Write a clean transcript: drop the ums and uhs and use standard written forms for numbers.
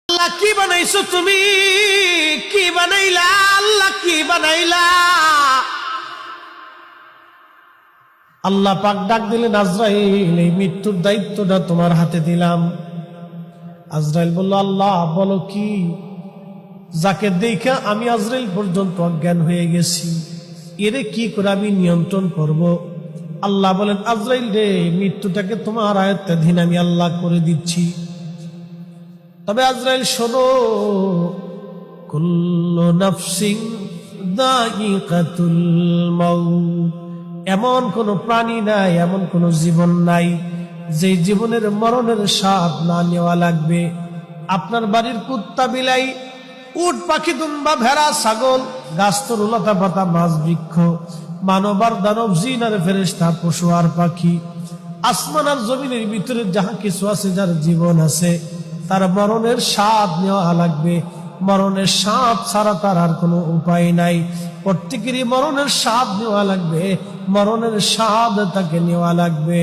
আল্লাহ কি বানাইছো তুমি? কি বানাইলা? আল্লাহ কি বানাইলা? আল্লাহ পাক ডাক দিলেন, আজরাইল, এই মৃত্যুর দায়িত্বটা তোমার হাতে দিলাম। আজরাইল বলল, আল্লাহ বলো কি? যাকে দেখে আমি আজরাইল পর্যন্ত অজ্ঞান হয়ে গেছি, এরে কি করে আমি নিয়ন্ত্রণ করব? আল্লাহ বলেন, আজরাইল রে, মৃত্যুটাকে তোমার আয়ত্তাধীন আমি আল্লাহ করে দিচ্ছি। তবে আজরাইল শোনো, কুল্লু নাফসিন যায়িকাতুল মাউত, এমন কোন প্রাণী নাই, এমন কোন জীবন নাই যে জীবনের মরণের স্বাদ না নেওয়া লাগবে। আপনার বাড়ির কুত্তা বিলাই, উট পাখি দুম্বা ভেড়া ছাগল, গাছতরু লতা পাতা মাছ বৃক্ষ, মানব আর দানব জিন আর ফেরেশতা পশু আর পাখি, আসমান আর জমিনের ভিতরে যাহা কিছু আছে, যার জীবন আছে, তার মরণের স্বাদ নেওয়া লাগবে। মরণের স্বাদ ছাড়া তার আর কোনো উপায় নাই। প্রত্যেকেরই মরণের স্বাদ নেওয়া লাগবে, মরণের স্বাদ তাকে নেওয়া লাগবে।